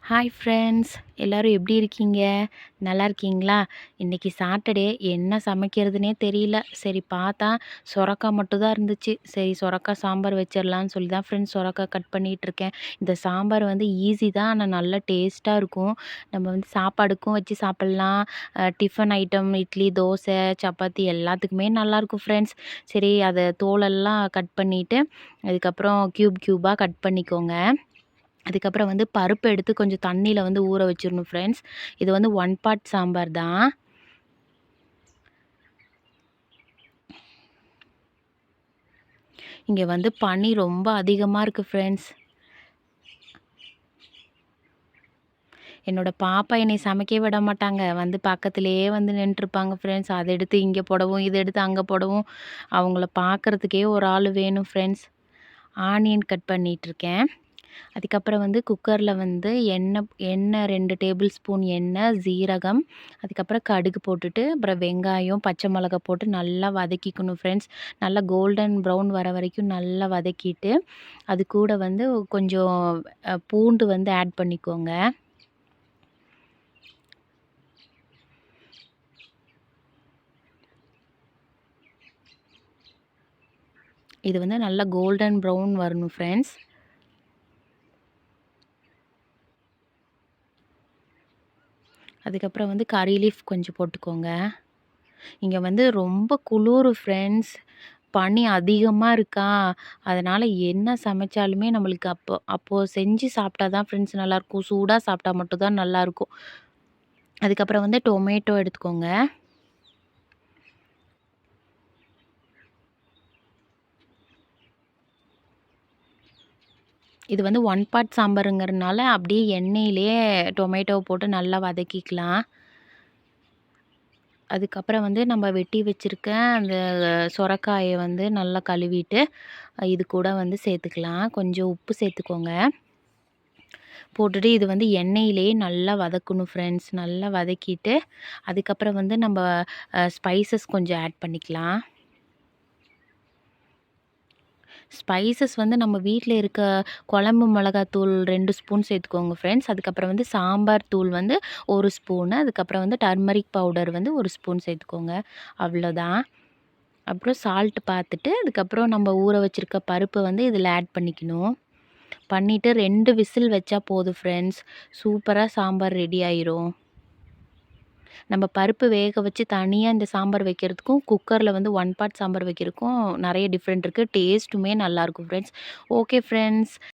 Hi friends, எல்லோரும் எப்படி இருக்கீங்க? நல்லா இருக்கீங்களா? இன்றைக்கி சாட்டர்டே என்ன சமைக்கிறதுனே தெரியல. சரி பார்த்தா சொரக்காய் மட்டும் தான் இருந்துச்சு. சரி சொரக்காய் சாம்பார் வச்சிடலான்னு சொல்லி தான் ஃப்ரெண்ட்ஸ் சொரக்காய் கட் பண்ணிகிட்ருக்கேன். இந்த சாம்பார் வந்து ஈஸி தான், ஆனால் நல்லா டேஸ்ட்டாக இருக்கும். நம்ம வந்து சாப்பாடுக்கும் வச்சு சாப்பிட்லாம். டிஃபன் ஐட்டம் இட்லி, தோசை, சப்பாத்தி எல்லாத்துக்குமே நல்லாயிருக்கும் ஃப்ரெண்ட்ஸ். சரி அதை தோலெல்லாம் கட் பண்ணிவிட்டு அதுக்கப்புறம் க்யூபாக கட் பண்ணிக்கோங்க. அதுக்கப்புறம் வந்து பருப்பு எடுத்து கொஞ்சம் தண்ணியில் வந்து ஊற வச்சிடணும் ஃப்ரெண்ட்ஸ். இது வந்து 1 பார்ட் சாம்பார் தான். இங்கே வந்து பனி ரொம்ப அதிகமாக இருக்குது ஃப்ரெண்ட்ஸ். என்னோட பாப்பா என்னை சமைக்க விட மாட்டாங்க. வந்து பக்கத்துலேயே வந்து நின்றுருப்பாங்க ஃப்ரெண்ட்ஸ். அதை எடுத்து இங்கே போடவும், இதை எடுத்து அங்கே போடவும், அவங்கள பார்க்குறதுக்கே ஒரு ஆள் வேணும் ஃப்ரெண்ட்ஸ். ஆனியன் கட் பண்ணிகிட்ருக்கேன். அதுக்கப்புறம் வந்து குக்கரில் வந்து எண்ணெய் 2 டேபிள் ஸ்பூன் எண்ணெய், ஜீரகம், அதுக்கப்புறம் கடுகு போட்டுட்டு, அப்புறம் வெங்காயம், பச்சை மிளகா போட்டு நல்லா வதக்கிக்கணும் ஃப்ரெண்ட்ஸ். நல்லா கோல்டன் ப்ரௌன் வர வரைக்கும் நல்லா வதக்கிட்டு, அது கூட வந்து கொஞ்சம் பூண்டு வந்து ஆட் பண்ணிக்கோங்க. இது வந்து நல்லா கோல்டன் ப்ரௌன் வரணும் ஃப்ரெண்ட்ஸ். அதுக்கப்புறம் வந்து கறி லீஃப் கொஞ்சம் போட்டுக்கோங்க. இங்கே வந்து ரொம்ப குளிர் ஃப்ரெண்ட்ஸ். பனி அதிகமாக இருக்கா, அதனால் என்ன சமைச்சாலுமே நம்மளுக்கு அப்போது செஞ்சு சாப்பிட்டா தான் ஃப்ரெண்ட்ஸ் நல்லாயிருக்கும். சூடாக சாப்பிட்டா மட்டும் தான் நல்லாயிருக்கும். அதுக்கப்புறம் வந்து டொமேட்டோ எடுத்துக்கோங்க. இது வந்து 1 பார்ட் சாம்பாருங்கிறதுனால அப்படியே எண்ணெயிலேயே டொமேட்டோவை போட்டு நல்லா வதக்கிக்கலாம். அதுக்கப்புறம் வந்து நம்ம வெட்டி வச்சுருக்க அந்த சொரக்காயை வந்து நல்லா கழுவிட்டு இது கூட வந்து சேர்த்துக்கலாம். கொஞ்சம் உப்பு சேர்த்துக்கோங்க. போட்டுட்டு இது வந்து எண்ணெயிலேயே நல்லா வதக்கணும் ஃப்ரெண்ட்ஸ். நல்லா வதக்கிட்டு அதுக்கப்புறம் வந்து நம்ம ஸ்பைசஸ் கொஞ்சம் ஆட் பண்ணிக்கலாம். ஸ்பைசஸ் வந்து நம்ம வீட்டில் இருக்க குழம்பு மிளகாத்தூள் 2 ஸ்பூன் சேர்த்துக்கோங்க ஃப்ரெண்ட்ஸ். அதுக்கப்புறம் வந்து சாம்பார் தூள் வந்து 1 ஸ்பூனு, அதுக்கப்புறம் வந்து டர்மரிக் பவுடர் வந்து 1 ஸ்பூன் சேர்த்துக்கோங்க. அவ்வளோதான். அப்புறம் சால்ட் பார்த்துட்டு அதுக்கப்புறம் நம்ம ஊற வச்சுருக்க பருப்பை வந்து இதில் ஆட் பண்ணிக்கணும். பண்ணிவிட்டு 2 விசில் வச்சா போதும் ஃப்ரெண்ட்ஸ். சூப்பராக சாம்பார் ரெடி ஆயிரும். நம்ம பருப்பு வேக வச்சு தனியாக இந்த சாம்பார் வைக்கிறதுக்கும், குக்கரில் வந்து 1 பார்ட் சாம்பார் வைக்கிறதுக்கும் நிறைய டிஃப்ரெண்ட் இருக்குது. டேஸ்ட்டுமே நல்லாயிருக்கும் ஃப்ரெண்ட்ஸ். Okay friends.